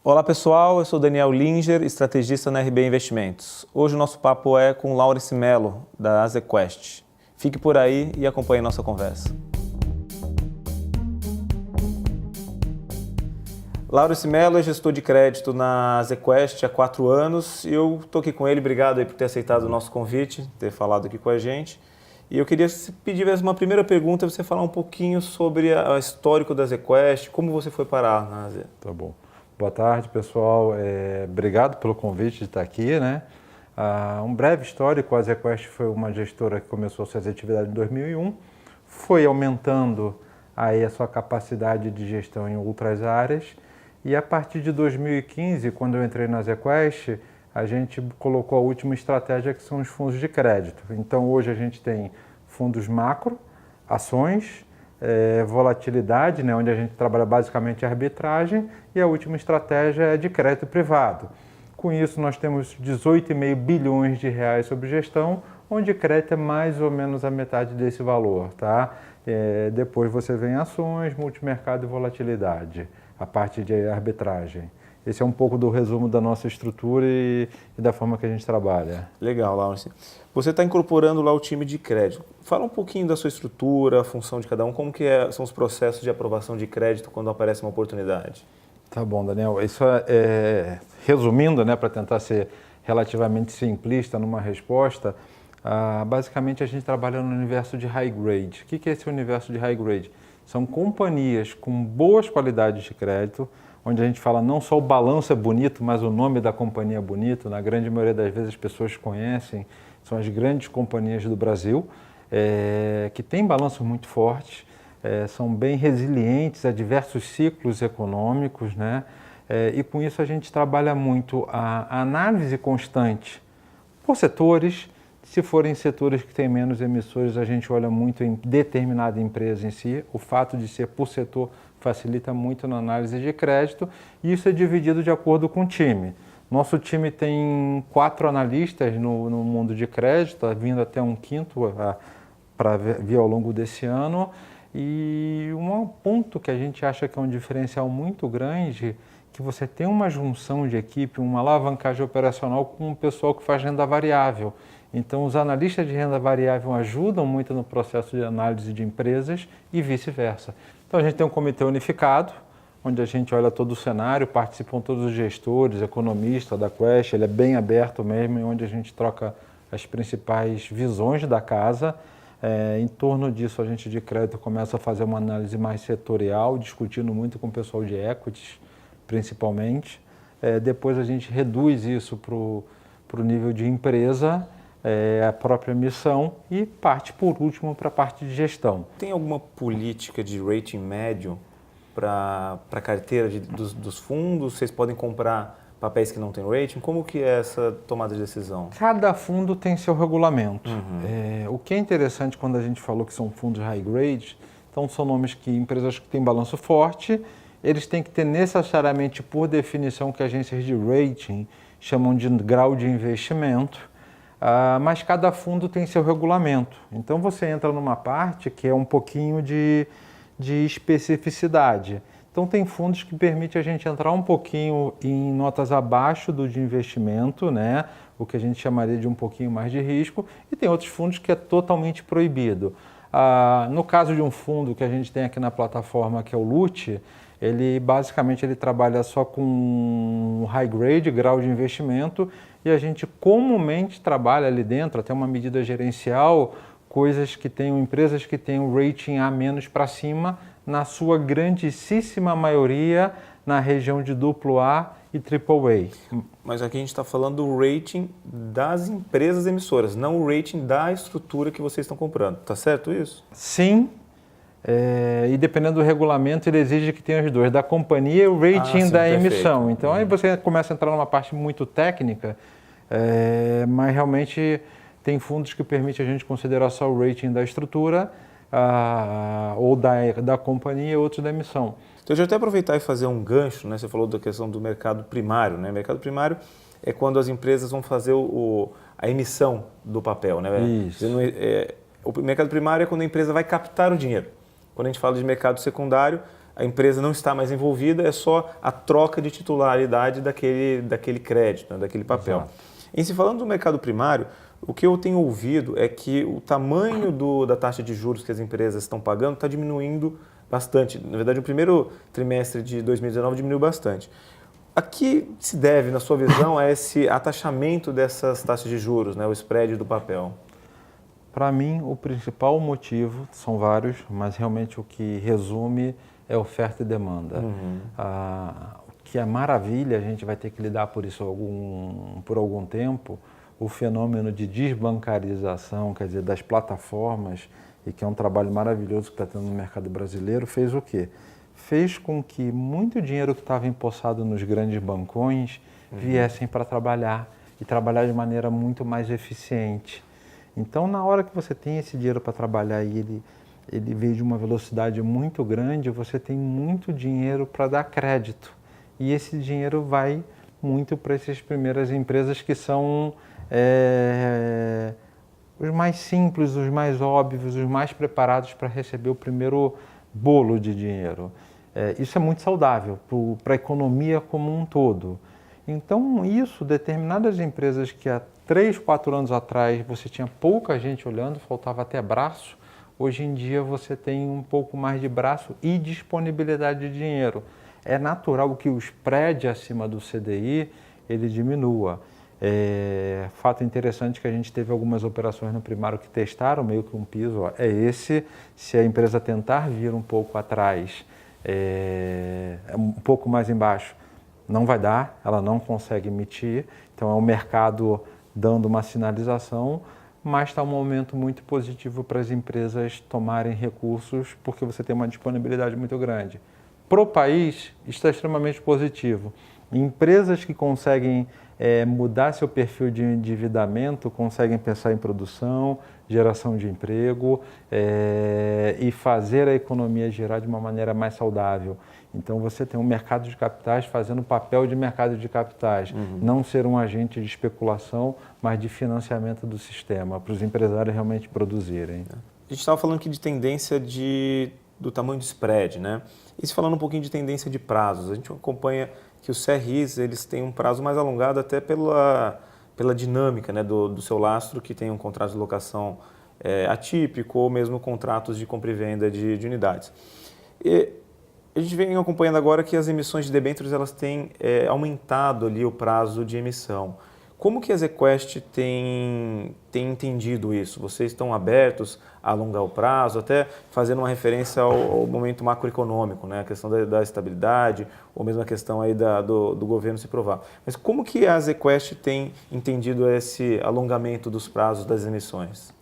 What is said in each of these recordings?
Olá pessoal, eu sou Daniel Linger, estrategista na RB Investimentos. Hoje o nosso papo é com Laurice Mello, da Azequest. Fique por aí e acompanhe nossa conversa. Laurice Mello é gestor de crédito na Azequest há 4 anos e eu estou aqui com ele. Obrigado aí por ter aceitado o nosso convite, ter falado aqui com a gente. E eu queria pedir uma primeira pergunta, você falar um pouquinho sobre o histórico da Azequest, como você foi parar na Aze. Tá bom. Boa tarde, pessoal. Obrigado pelo convite de estar aqui, né? Um breve histórico, a Azequest foi uma gestora que começou suas atividades em 2001, foi aumentando aí a sua capacidade de gestão em outras áreas e a partir de 2015, quando eu entrei na Azequest, a gente colocou a última estratégia que são os fundos de crédito. Então hoje a gente tem fundos macro, ações, volatilidade, né, onde a gente trabalha basicamente arbitragem, e a última estratégia é de crédito privado. Com isso, nós temos 18,5 bilhões de reais sob gestão, onde crédito é mais ou menos a metade desse valor. Tá? Depois você vem ações, multimercado e volatilidade, a parte de arbitragem. Esse é um pouco do resumo da nossa estrutura e da forma que a gente trabalha. Legal, Laurice. Você está incorporando lá o time de crédito. Fala um pouquinho da sua estrutura, a função de cada um, como que são os processos de aprovação de crédito quando aparece uma oportunidade. Tá bom, Daniel. Isso resumindo, né, para tentar ser relativamente simplista numa resposta, basicamente a gente trabalha no universo de high grade. O que é esse universo de high grade? São companhias com boas qualidades de crédito, onde a gente fala não só o balanço é bonito, mas o nome da companhia é bonito. Na grande maioria das vezes as pessoas conhecem, são as grandes companhias do Brasil, que têm balanços muito fortes, são bem resilientes a diversos ciclos econômicos, né? E com isso a gente trabalha muito a análise constante por setores. Se forem setores que têm menos emissores, a gente olha muito em determinada empresa em si. O fato de ser por setor facilita muito na análise de crédito e isso é dividido de acordo com o time. Nosso time tem 4 analistas no mundo de crédito, vindo até um quinto para vir ao longo desse ano. E um ponto que a gente acha que é um diferencial muito grande, que você tem uma junção de equipe, uma alavancagem operacional com o pessoal que faz renda variável. Então, os analistas de renda variável ajudam muito no processo de análise de empresas e vice-versa. Então, a gente tem um comitê unificado, onde a gente olha todo o cenário, participam todos os gestores, economistas da Quest, ele é bem aberto mesmo, onde a gente troca as principais visões da casa. Em torno disso, a gente de crédito começa a fazer uma análise mais setorial, discutindo muito com o pessoal de equities, principalmente. Depois a gente reduz isso para o nível de empresa, a própria missão e parte, por último, para a parte de gestão. Tem alguma política de rating médio para a carteira dos fundos? Vocês podem comprar papéis que não têm rating? Como que é essa tomada de decisão? Cada fundo tem seu regulamento. O que é interessante quando a gente falou que são fundos high grade, então são nomes que empresas que têm balanço forte, eles têm que ter necessariamente, por definição, que agências de rating chamam de grau de investimento. Mas cada fundo tem seu regulamento. Então você entra numa parte que é um pouquinho de especificidade. Então tem fundos que permitem a gente entrar um pouquinho em notas abaixo do de investimento, né? O que a gente chamaria de um pouquinho mais de risco, e tem outros fundos que é totalmente proibido. No caso de um fundo que a gente tem aqui na plataforma, que é o LUT, ele basicamente trabalha só com high grade, grau de investimento, e a gente comumente trabalha ali dentro, até uma medida gerencial, empresas que tenham rating A- para cima, na sua grandíssima maioria na região de AA e AAA. Mas aqui a gente está falando do rating das empresas emissoras, não o rating da estrutura que vocês estão comprando. Tá certo isso? Sim. E dependendo do regulamento, ele exige que tenha os dois, da companhia e o rating da emissão. Então aí você começa a entrar numa parte muito técnica, mas realmente tem fundos que permitem a gente considerar só o rating da estrutura ou da companhia e outros da emissão. Então, deixa eu até aproveitar e fazer um gancho, né? Você falou da questão do mercado primário, né? O mercado primário é quando as empresas vão fazer a emissão do papel, né? Isso. O mercado primário é quando a empresa vai captar o dinheiro. Quando a gente fala de mercado secundário, a empresa não está mais envolvida, é só a troca de titularidade daquele crédito, né, daquele papel. Exato. Em se falando do mercado primário, o que eu tenho ouvido é que o tamanho da taxa de juros que as empresas estão pagando está diminuindo bastante. Na verdade, o primeiro trimestre de 2019 diminuiu bastante. A que se deve, na sua visão, a esse atachamento dessas taxas de juros, né, o spread do papel? Para mim, o principal motivo, são vários, mas realmente o que resume é oferta e demanda. O que é maravilha, a gente vai ter que lidar por isso por algum tempo, o fenômeno de desbancarização, quer dizer, das plataformas, e que é um trabalho maravilhoso que está tendo no mercado brasileiro, fez o quê? Fez com que muito dinheiro que estava empossado nos grandes bancões viessem para trabalhar, e trabalhar de maneira muito mais eficiente. Então, na hora que você tem esse dinheiro para trabalhar e ele veio de uma velocidade muito grande, você tem muito dinheiro para dar crédito. E esse dinheiro vai muito para essas primeiras empresas que são os mais simples, os mais óbvios, os mais preparados para receber o primeiro bolo de dinheiro. Isso é muito saudável para a economia como um todo. Então, determinadas empresas que há 3, 4 anos atrás você tinha pouca gente olhando, faltava até braço, hoje em dia você tem um pouco mais de braço e disponibilidade de dinheiro. É natural que o spread acima do CDI ele diminua. Fato interessante que a gente teve algumas operações no primário que testaram meio que um piso, se a empresa tentar vir um pouco atrás, um pouco mais embaixo, não vai dar, ela não consegue emitir, então é o mercado dando uma sinalização, mas está um momento muito positivo para as empresas tomarem recursos, porque você tem uma disponibilidade muito grande. Para o país, está extremamente positivo. Empresas que conseguem mudar seu perfil de endividamento, conseguem pensar em produção, geração de emprego e fazer a economia girar de uma maneira mais saudável. Então você tem um mercado de capitais fazendo o papel de mercado de capitais, não ser um agente de especulação, mas de financiamento do sistema, para os empresários realmente produzirem. A gente estava falando aqui de tendência do tamanho do spread, né? E se falando um pouquinho de tendência de prazos, a gente acompanha que os CRIs eles têm um prazo mais alongado até pela dinâmica, né, do seu lastro, que tem um contrato de locação atípico ou mesmo contratos de compra e venda de unidades. E a gente vem acompanhando agora que as emissões de debêntures elas têm aumentado ali o prazo de emissão. Como que a ZQuest tem entendido isso? Vocês estão abertos a alongar o prazo, até fazendo uma referência ao momento macroeconômico, né? A questão da estabilidade, ou mesmo a questão aí do governo se provar. Mas como que a ZQuest tem entendido esse alongamento dos prazos das emissões?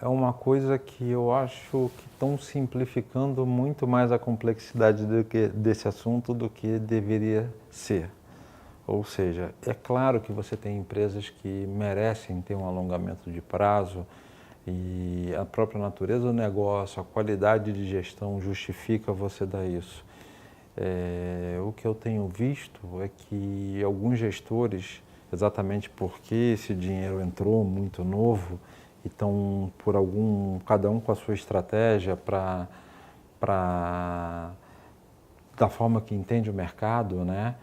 É uma coisa que eu acho que estão simplificando muito mais a complexidade desse assunto do que deveria ser. Ou seja, é claro que você tem empresas que merecem ter um alongamento de prazo e a própria natureza do negócio, a qualidade de gestão justifica você dar isso. O que eu tenho visto é que alguns gestores, exatamente porque esse dinheiro entrou muito novo, e estão cada um com a sua estratégia da forma que entende o mercado, né?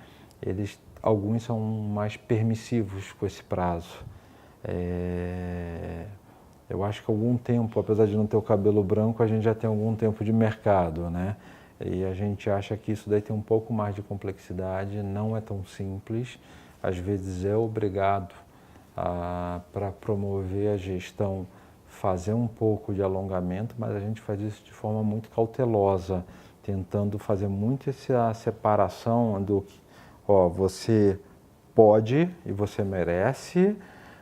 Alguns são mais permissivos com esse prazo. Eu acho que há algum tempo, apesar de não ter o cabelo branco, a gente já tem algum tempo de mercado, né? E a gente acha que isso daí tem um pouco mais de complexidade, não é tão simples. Às vezes é obrigado para promover a gestão, fazer um pouco de alongamento, mas a gente faz isso de forma muito cautelosa, tentando fazer muito essa separação do que você pode e você merece,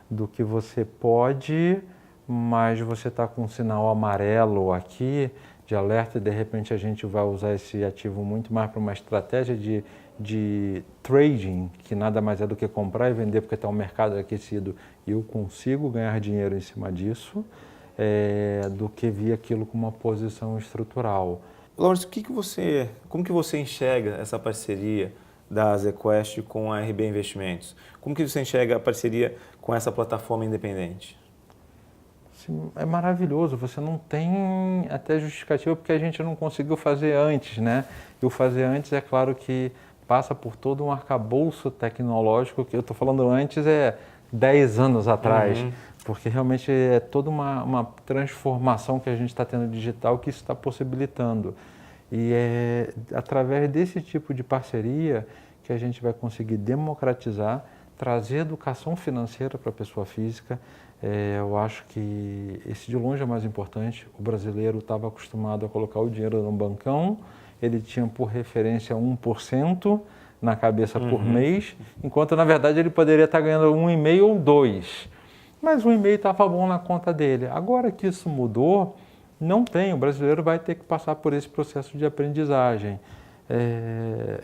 do que você pode, mas você está com um sinal amarelo aqui de alerta e de repente a gente vai usar esse ativo muito mais para uma estratégia de trading, que nada mais é do que comprar e vender porque está um mercado aquecido e eu consigo ganhar dinheiro em cima disso, do que vir aquilo com uma posição estrutural. Laurence, como que você enxerga essa parceria da ZQuest com a RB Investimentos? Como que você enxerga a parceria com essa plataforma independente? assim, é maravilhoso, você não tem até justificativa porque a gente não conseguiu fazer antes, né? E o fazer antes, é claro que passa por todo um arcabouço tecnológico, que eu estou falando antes 10 anos atrás, porque realmente é toda uma transformação que a gente está tendo digital que isso está possibilitando. E é através desse tipo de parceria que a gente vai conseguir democratizar, trazer educação financeira para a pessoa física. Eu acho que esse de longe é mais importante. O brasileiro estava acostumado a colocar o dinheiro no bancão, ele tinha por referência 1% na cabeça por mês, enquanto na verdade ele poderia estar ganhando 1,5 ou 2. Mas 1,5 estava bom na conta dele. Agora que isso mudou, não tem, o brasileiro vai ter que passar por esse processo de aprendizagem.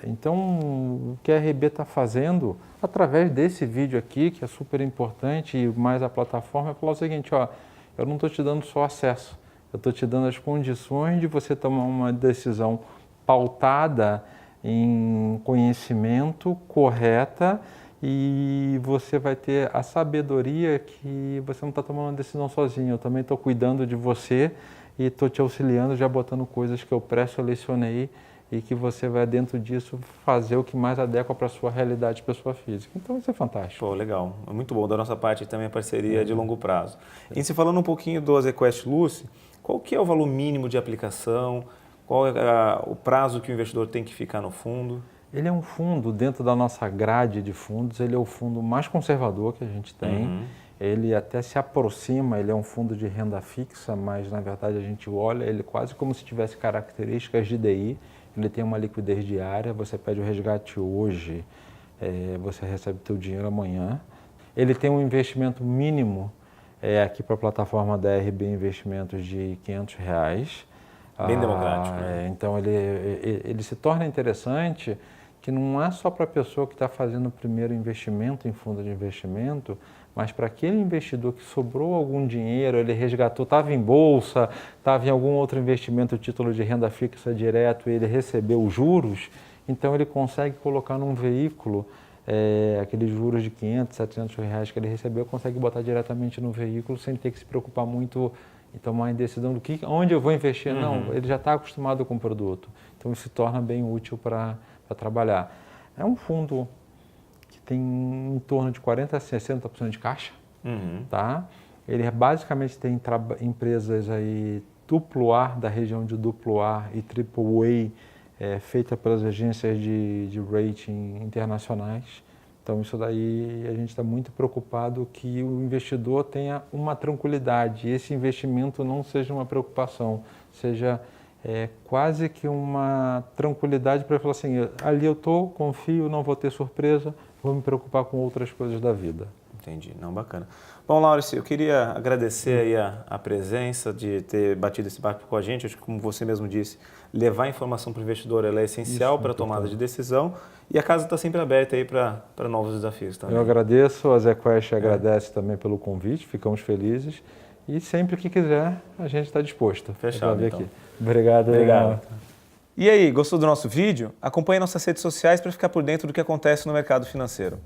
Então, o que a RB está fazendo, através desse vídeo aqui, que é super importante, e mais a plataforma, é falar o seguinte, ó, eu não estou te dando só acesso, eu estou te dando as condições de você tomar uma decisão pautada em conhecimento correta e você vai ter a sabedoria que você não está tomando uma decisão sozinho, eu também estou cuidando de você e estou te auxiliando, já botando coisas que eu pré-selecionei e que você vai dentro disso fazer o que mais adequa para a sua realidade, pessoa física. Então isso é fantástico. Pô, legal. É muito bom. Da nossa parte também a parceria de longo prazo. E se falando um pouquinho do ZQuest Lucy, qual que é o valor mínimo de aplicação? Qual é o prazo que o investidor tem que ficar no fundo? Ele é um fundo, dentro da nossa grade de fundos, ele é o fundo mais conservador que a gente tem. Ele até se aproxima, ele é um fundo de renda fixa, mas na verdade a gente olha ele quase como se tivesse características de DI. Ele tem uma liquidez diária, você pede o resgate hoje, você recebe o teu dinheiro amanhã. Ele tem um investimento mínimo aqui para a plataforma da RB Investimentos de R$500. Bem democrático. Né? Então ele se torna interessante que não é só para a pessoa que está fazendo o primeiro investimento em fundo de investimento, mas para aquele investidor que sobrou algum dinheiro, ele resgatou, estava em bolsa, estava em algum outro investimento, título de renda fixa direto, e ele recebeu juros, então ele consegue colocar num veículo aqueles juros de R$500, R$700 que ele recebeu, consegue botar diretamente no veículo sem ter que se preocupar muito em tomar a decisão do onde eu vou investir. Não, ele já está acostumado com o produto, então isso se torna bem útil para trabalhar. É um fundo que tem em torno de 40% a 60% de caixa, tá? Ele basicamente tem empresas aí AAA, da região de AA e AAA, feita pelas agências de rating internacionais. Então isso daí a gente está muito preocupado que o investidor tenha uma tranquilidade, e esse investimento não seja uma preocupação, seja quase que uma tranquilidade para falar assim, ali eu estou, confio, não vou ter surpresa, vou me preocupar com outras coisas da vida. Entendi, não, bacana. Bom, Laurice, eu queria agradecer aí a presença, de ter batido esse papo com a gente. Acho que, como você mesmo disse, levar informação para o investidor ela é essencial para a tomada de decisão, e a casa está sempre aberta aí para novos desafios também. Eu agradeço, a ZQuest agradece também pelo convite, ficamos felizes, e sempre que quiser a gente está disposto. Fechado, então. Aqui. Obrigado. E aí, gostou do nosso vídeo? Acompanhe nossas redes sociais para ficar por dentro do que acontece no mercado financeiro.